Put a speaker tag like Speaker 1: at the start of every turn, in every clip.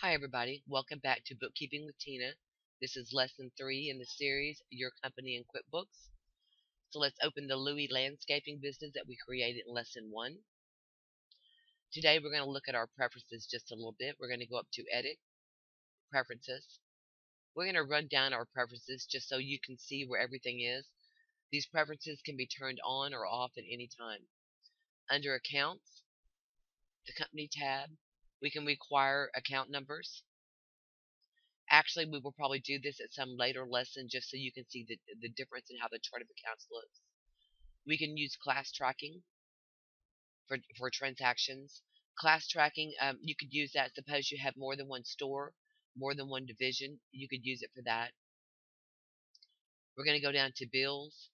Speaker 1: Hi, everybody. Welcome back to Bookkeeping with Tina. This is lesson 3 in the series, Your Company in QuickBooks. So let's open the Louis landscaping business that we created in lesson 1. Today we're going to look at our preferences just a little bit. We're going to go up to Edit, Preferences. We're going to run down our preferences just so you can see where everything is. These preferences can be turned on or off at any time. Under Accounts, the Company tab, we can require account numbers. Actually, we will probably do this at some later lesson just so you can see the difference in how the chart of accounts looks. We can use class tracking for transactions. Class tracking, you could use that. Suppose you have more than one store, more than one division, you could use it for that. We're going to go down to bills.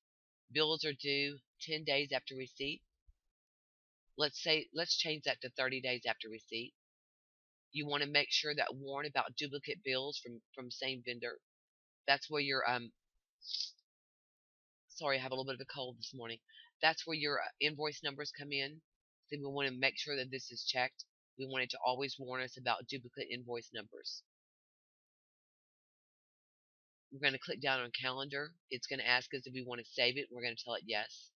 Speaker 1: Bills are due 10 days after receipt. Let's change that to 30 days after receipt. You want to make sure that warn about duplicate bills from same vendor. That's where your sorry, I have a little bit of a cold this morning. That's where your invoice numbers come in. So we want to make sure that this is checked. We want it to always warn us about duplicate invoice numbers. We're going to click down on calendar. It's going to ask us if we want to save it. We're going to tell it yes.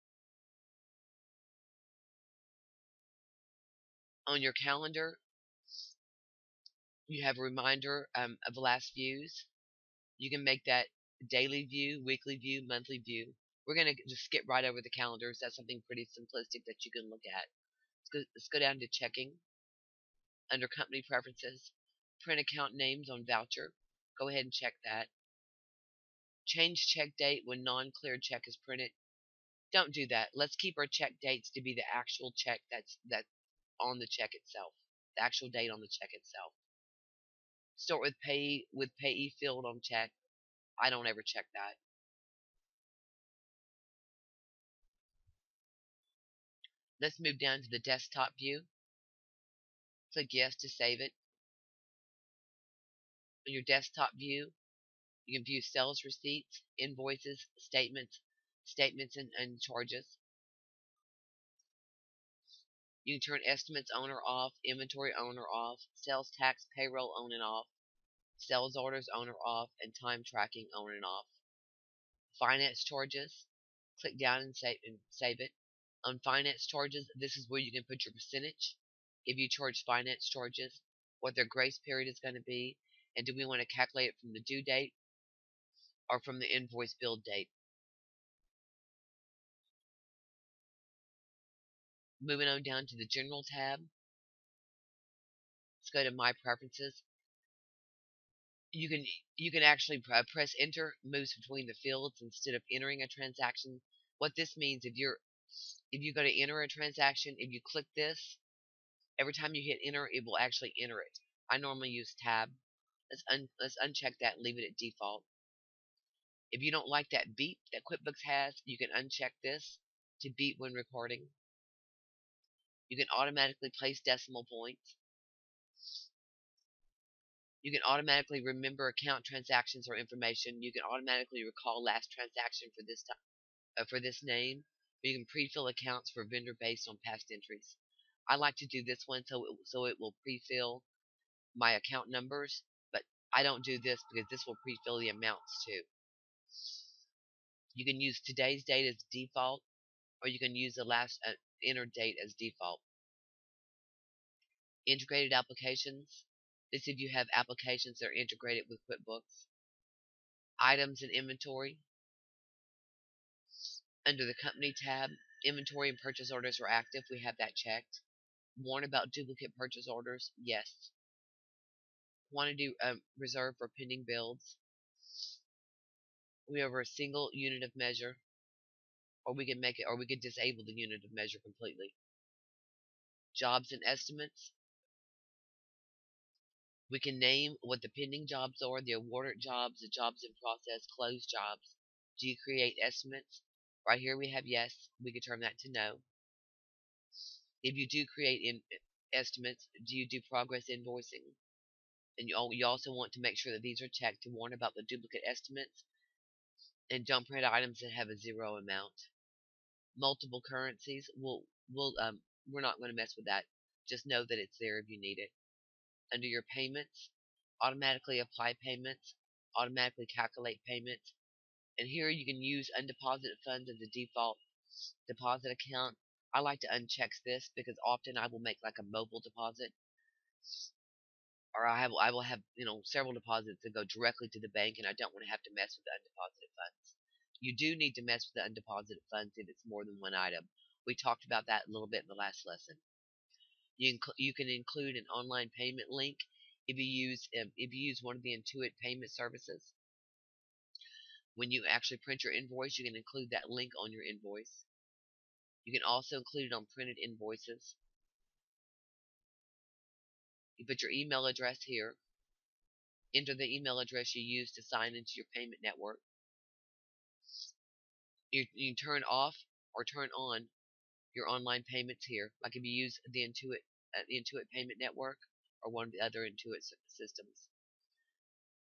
Speaker 1: On your calendar, you have a reminder of last views. You can make that daily view, weekly view, monthly view. We're going to just skip right over the calendars. That's something pretty simplistic that you can look at. Let's go down to checking. Under company preferences, print account names on voucher. Go ahead and check that. Change check date when non-cleared check is printed. Don't do that. Let's keep our check dates to be the actual check that's on the check itself. The actual date on the check itself. Start with payee field on check. I don't ever check that. Let's move down to the desktop view. Click yes to save it. On your desktop view, you can view sales receipts, invoices, statements and charges. You can turn estimates on or off, inventory on or off, sales tax payroll on and off, sales orders on or off, and time tracking on and off. Finance charges, click down and save it. On finance charges, this is where you can put your percentage. If you charge finance charges, what their grace period is going to be, and do we want to calculate it from the due date or from the invoice bill date. Moving on down to the general tab, let's go to my preferences. You can actually press enter, moves between the fields instead of entering a transaction. What this means, if you go to enter a transaction, if you click this, every time you hit enter, it will actually enter it. I normally use tab. Let's uncheck that and leave it at default. If you don't like that beep that QuickBooks has, you can uncheck this to beep when recording. You can automatically place decimal points. You can automatically remember account transactions or information. You can automatically recall last transaction for this name. Or you can pre-fill accounts for vendor based on past entries. I like to do this one so it will pre-fill my account numbers, but I don't do this because this will pre-fill the amounts too. You can use today's date as default, or you can use the last entered date as default. Integrated applications. This if you have applications that are integrated with QuickBooks. Items and inventory. Under the company tab, inventory and purchase orders are active. We have that checked. Warn about duplicate purchase orders. Yes. Quantity reserve for pending bills. We have a single unit of measure, or we can make it, or we could disable the unit of measure completely. Jobs and estimates. We can name what the pending jobs are, the awarded jobs, the jobs in process, closed jobs. Do you create estimates? Right here we have yes. We could turn that to no. If you do create estimates, do you do progress invoicing? And you also want to make sure that these are checked to warn about the duplicate estimates, and don't print items that have a zero amount. Multiple currencies, we're not going to mess with that. Just know that it's there if you need it. Under your payments, automatically apply payments, automatically calculate payments, and here you can use undeposited funds as a default deposit account. I like to uncheck this because often I will make like a mobile deposit, or I will have several deposits that go directly to the bank, and I don't want to have to mess with the undeposited funds. You do need to mess with the undeposited funds if it's more than one item. We talked about that a little bit in the last lesson. You can include an online payment link if you use one of the Intuit payment services. When you actually print your invoice, you can include that link on your invoice. You can also include it on printed invoices. You put your email address here. Enter the email address you use to sign into your payment network. You turn off or turn on your online payments here, like if you use the Intuit payment network or one of the other Intuit systems.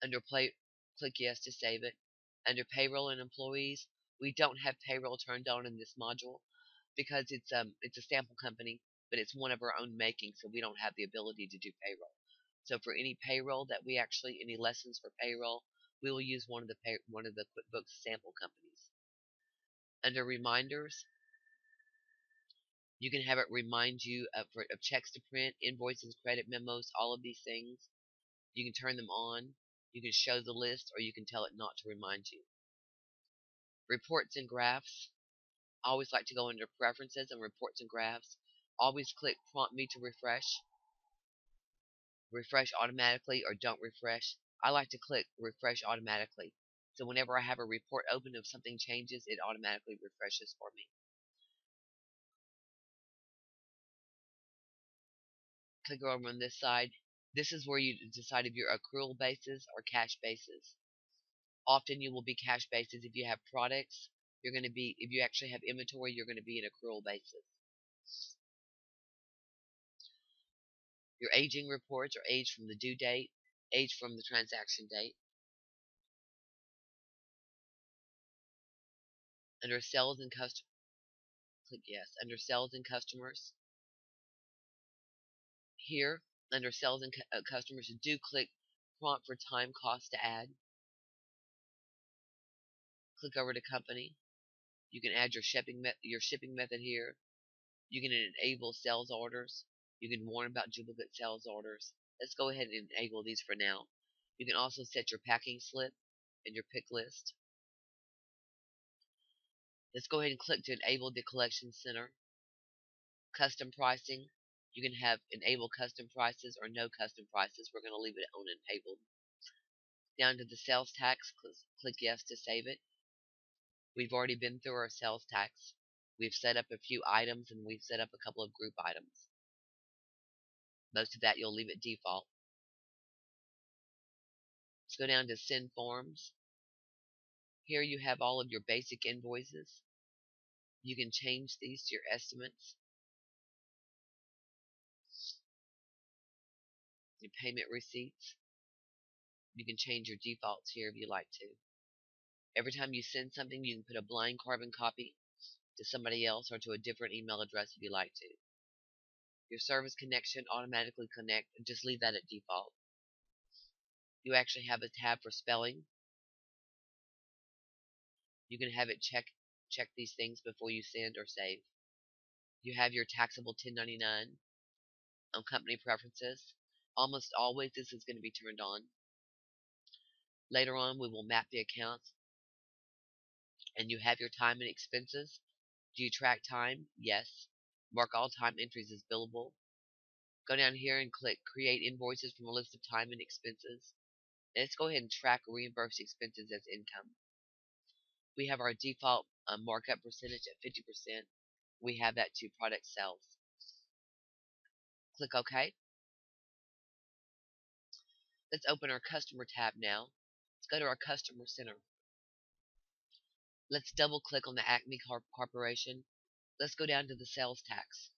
Speaker 1: Under play, click yes to save it. Under payroll and employees, we don't have payroll turned on in this module because it's a sample company, but it's one of our own making, so we don't have the ability to do payroll. So for any payroll any lessons for payroll, we will use one of the QuickBooks sample companies. Under reminders, you can have it remind you of checks to print, invoices, credit memos, all of these things. You can turn them on. You can show the list, or you can tell it not to remind you. Reports and graphs. I always like to go under preferences and reports and graphs. Always click prompt me to refresh. Refresh automatically or don't refresh. I like to click refresh automatically. So whenever I have a report open, if something changes, it automatically refreshes for me. Click over on this side. This is where you decide if you're accrual basis or cash basis. Often you will be cash basis if you have products. If you actually have inventory, you're going to be an accrual basis. Your aging reports are aged from the due date, aged from the transaction date. Under sales and custom, click yes. Under sales and customers, here under sales and customers, do click prompt for time cost to add. Click over to company. You can add your shipping method here. You can enable sales orders. You can warn about duplicate sales orders. Let's go ahead and enable these for now. You can also set your packing slip and your pick list. Let's go ahead and click to enable the collection center. Custom pricing. You can have enable custom prices or no custom prices. We're going to leave it on enabled. Down to the sales tax, click yes to save it. We've already been through our sales tax. We've set up a few items and we've set up a couple of group items. Most of that you'll leave it default. Let's go down to send forms. Here you have all of your basic invoices. You can change these to your estimates, your payment receipts. You can change your defaults here if you like to. Every time you send something, you can put a blind carbon copy to somebody else or to a different email address if you like to. Your service connection automatically connect, and just leave that at default. You actually have a tab for spelling. You can have it check these things before you send or save. You have your taxable 1099 on company preferences. Almost always this is going to be turned on. Later on we will map the accounts, and you have your time and expenses. Do you track time? Yes. Mark all time entries as billable. Go down here and click create invoices from a list of time and expenses. And let's go ahead and track reimbursed expenses as income. We have our default markup percentage at 50%. We have that to product sales. Click OK. Let's open our customer tab now. Let's go to our customer center. Let's double click on the Acme Corporation. Let's go down to the sales tax.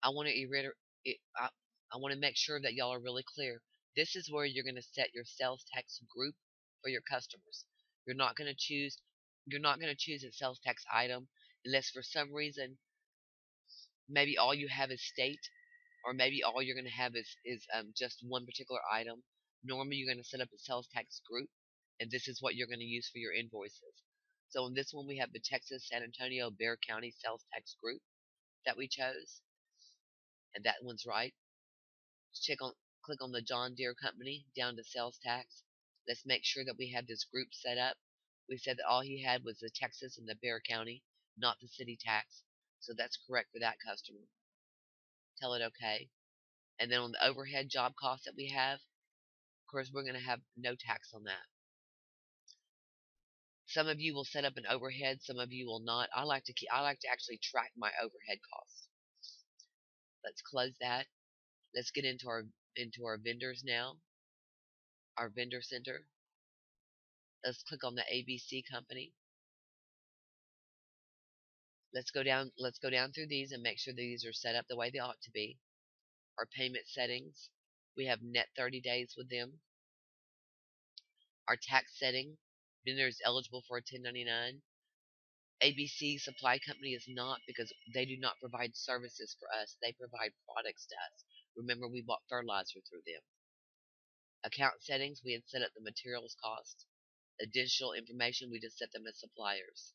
Speaker 1: I want to make sure that y'all are really clear. This is where you're going to set your sales tax group for your customers. You're not going to choose a sales tax item unless for some reason maybe all you have is state, or maybe all you're going to have is just one particular item. Normally, you're going to set up a sales tax group, and this is what you're going to use for your invoices. So in this one, we have the Texas San Antonio Bexar County Sales Tax Group that we chose, and that one's right. Click on the John Deere Company down to sales tax. Let's make sure that we have this group set up. We said that all he had was the Texas and the Bexar County, not the city tax. So that's correct for that customer. Tell it okay. And then on the overhead job cost that we have, of course, we're going to have no tax on that. Some of you will set up an overhead, some of you will not. I like to actually track my overhead costs. Let's close that. Let's get into our vendors now. Our vendor center. Let's click on the ABC company. Let's go down through these and make sure these are set up the way they ought to be. Our payment settings. We have net 30 days with them. Our tax setting. Vendor is eligible for a 1099. ABC Supply Company is not, because they do not provide services for us. They provide products to us. Remember, we bought fertilizer through them. Account settings, we had set up the materials cost. Additional information, we just set them as suppliers.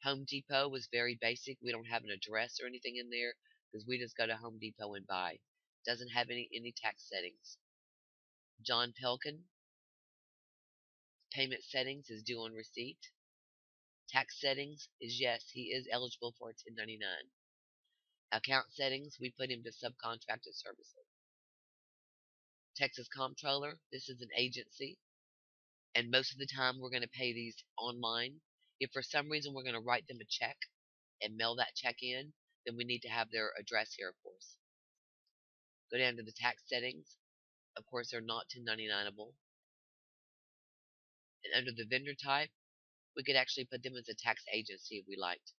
Speaker 1: Home Depot was very basic. We don't have an address or anything in there because we just go to Home Depot and buy. Doesn't have any tax settings. John Pelkin, payment settings is due on receipt. Tax settings is yes, he is eligible for a 1099. Account settings, we put him to subcontracted services. Texas Comptroller, this is an agency, and most of the time we're going to pay these online. If for some reason we're going to write them a check and mail that check in, then we need to have their address here, of course. Go down to the tax settings. Of course, they're not 1099able. And under the vendor type, we could actually put them as a tax agency if we liked.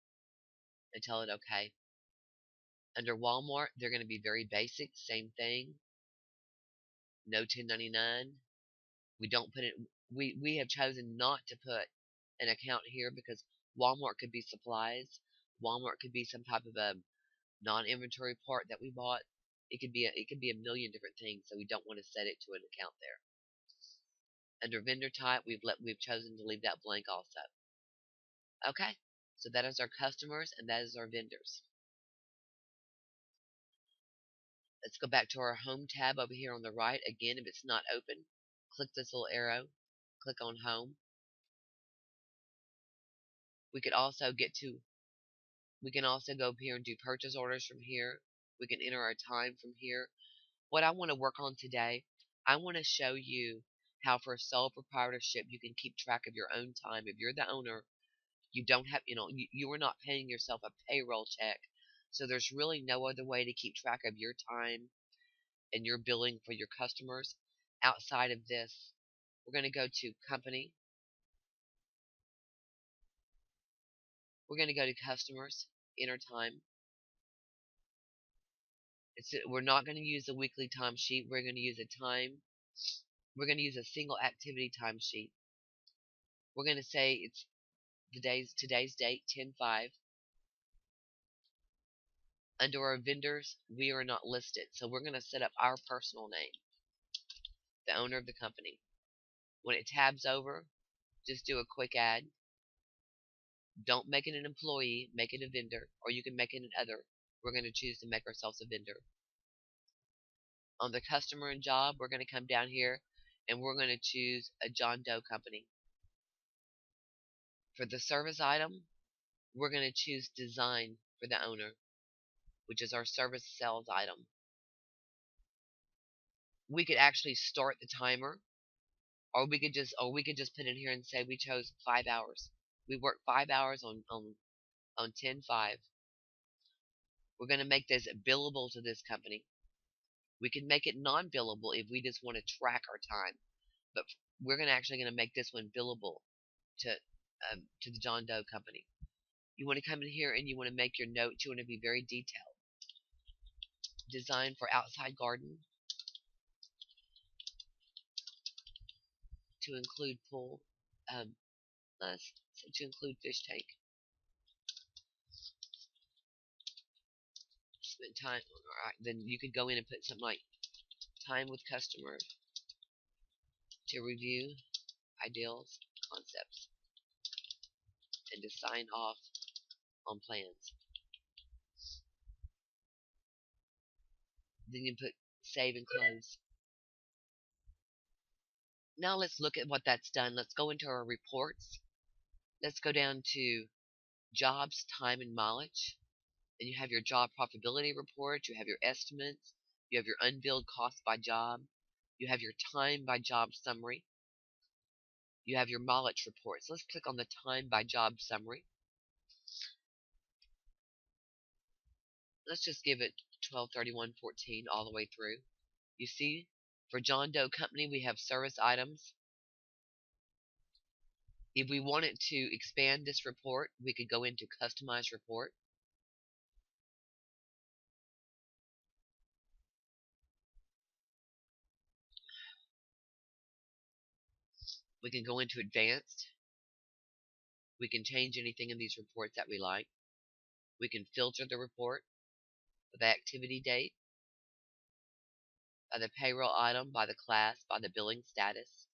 Speaker 1: And tell it okay. Under Walmart, they're going to be very basic, same thing. No 1099. We don't put it. We have chosen not to put an account here because Walmart could be supplies. Walmart could be some type of a non-inventory part that we bought. It could be a million different things, so we don't want to set it to an account there. Under vendor type, we've chosen to leave that blank also. Okay, so that is our customers and that is our vendors. Let's go back to our home tab over here on the right. Again, if it's not open, click this little arrow, click on home. We can also go up here and do purchase orders from here. We can enter our time from here. What I want to work on today, I want to show you how for a sole proprietorship you can keep track of your own time. If you're the owner, you don't have, you are not paying yourself a payroll check. So there's really no other way to keep track of your time and your billing for your customers outside of this. We're going to go to company. We're going to go to customers, enter time. We're not going to use a weekly timesheet. We're going to use a time. We're going to use a single activity timesheet. We're going to say it's today's date, 10/5. Under our vendors, we are not listed, so we're going to set up our personal name, the owner of the company. When it tabs over, just do a quick add. Don't make it an employee, make it a vendor, or you can make it an other. We're going to choose to make ourselves a vendor. On the customer and job, we're going to come down here and we're going to choose a John Doe company. For the service item, we're going to choose design for the owner, which is our service sales item. We could actually start the timer, or we could just put in here and say we chose 5 hours. We work 5 hours on 10/5. We're going to make this billable to this company. We can make it non-billable if we just want to track our time, but we're actually going to make this one billable to the John Doe company. You want to come in here and you want to make your notes. You want to be very detailed. Design for outside garden to include pool, to include fish tank. Spend time. All right, then you could go in and put something like time with customer to review ideals, concepts, and to sign off on plans. Then you put save and close. Now let's look at what that's done. Let's go into our reports. Let's go down to jobs, time, and mileage. And you have your job profitability report. You have your estimates. You have your unbilled cost by job. You have your time by job summary. You have your mileage reports. Let's click on the time by job summary. Let's just give it 12/31/14 all the way through. You see, for John Doe Company, we have service items. If we wanted to expand this report, we could go into customize report. We can go into advanced. We can change anything in these reports that we like. We can filter the report by the activity date, by the payroll item, by the class, by the billing status.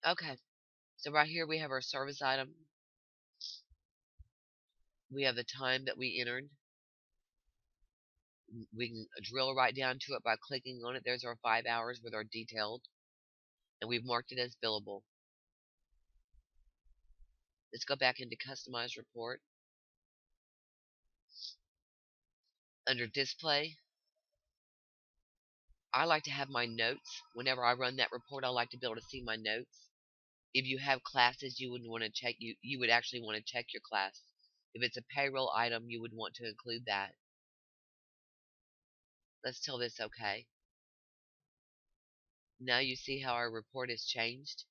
Speaker 1: Okay, so right here we have our service item. We have the time that we entered. We can drill right down to it by clicking on it. There's our 5 hours with our detailed, and we've marked it as billable. Let's go back into customize report. Under display, I like to have my notes. Whenever I run that report, I like to be able to see my notes. If you have classes, you would want to check. You would actually want to check your class. If it's a payroll item, you would want to include that. Let's tell this okay. Now you see how our report has changed.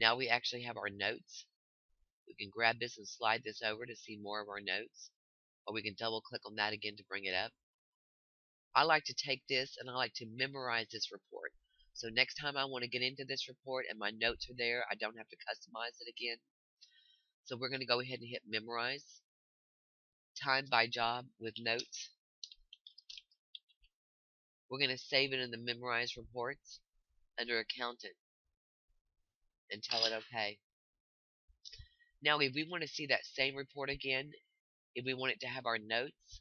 Speaker 1: Now we actually have our notes. We can grab this and slide this over to see more of our notes, or we can double click on that again to bring it up. I like to take this and I like to memorize this report. So next time I want to get into this report and my notes are there, I don't have to customize it again. So we're going to go ahead and hit memorize. Time by job with notes. We're going to save it in the memorize reports under accountant and tell it okay. Now if we want to see that same report again, if we want it to have our notes,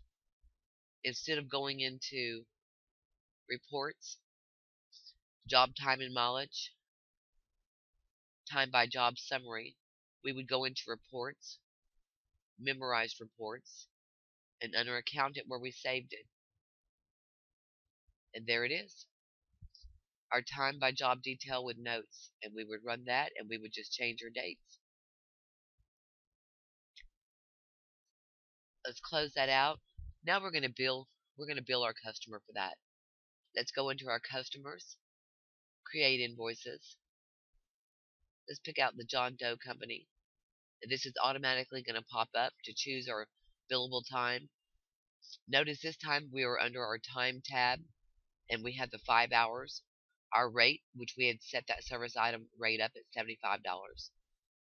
Speaker 1: instead of going into reports, job time and mileage, time by job summary, we would go into reports, memorized reports, and under accountant where we saved it. And there it is. Our time by job detail with notes. And we would run that and we would just change our dates. Let's close that out. Now we're going to bill our customer for that. Let's go into our customers, create invoices. Let's pick out the John Doe Company. This is automatically going to pop up to choose our billable time. Notice this time we are under our time tab and we have the 5 hours. Our rate, which we had set that service item rate up at $75.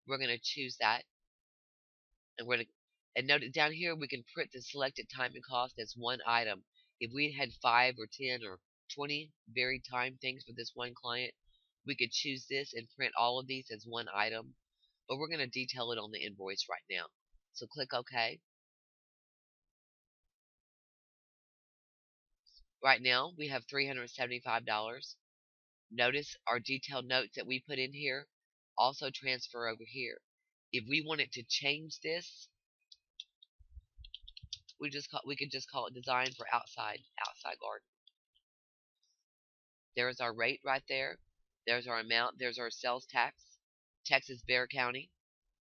Speaker 1: We're going to choose that. And we're going to, and note down here we can print the selected time and cost as one item. If we had 5 or 10 or 20 varied time things for this one client, we could choose this and print all of these as one item. But we're going to detail it on the invoice right now. So click OK. Right now we have $375. Notice our detailed notes that we put in here also transfer over here. If we wanted to change this, we could just call it design for outside garden. There's our rate right there. There's our amount. There's our sales tax. Texas Bear County,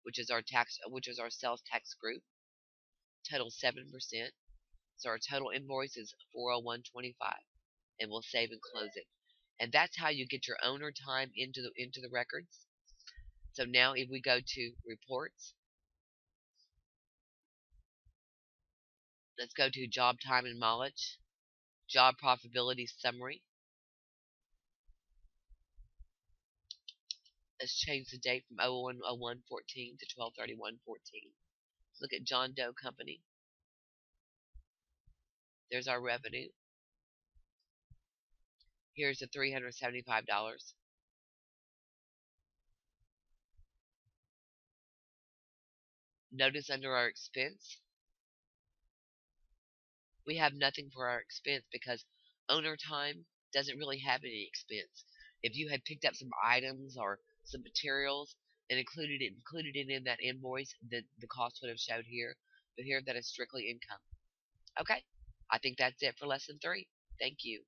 Speaker 1: which is our sales tax group. Total 7%. So our total invoice is 401.25, and we'll save and close it. And that's how you get your owner time into the records. So now if we go to reports, let's go to job time and mileage, job profitability summary. Let's change the date from 01/01/14 to 12/31/14. Look at John Doe Company. There's our revenue. Here's the $375. Notice under our expense, we have nothing for our expense because owner time doesn't really have any expense. If you had picked up some items or some materials and included it in that invoice, then the cost would have showed here. But here that is strictly income. Okay, I think that's it for lesson 3. Thank you.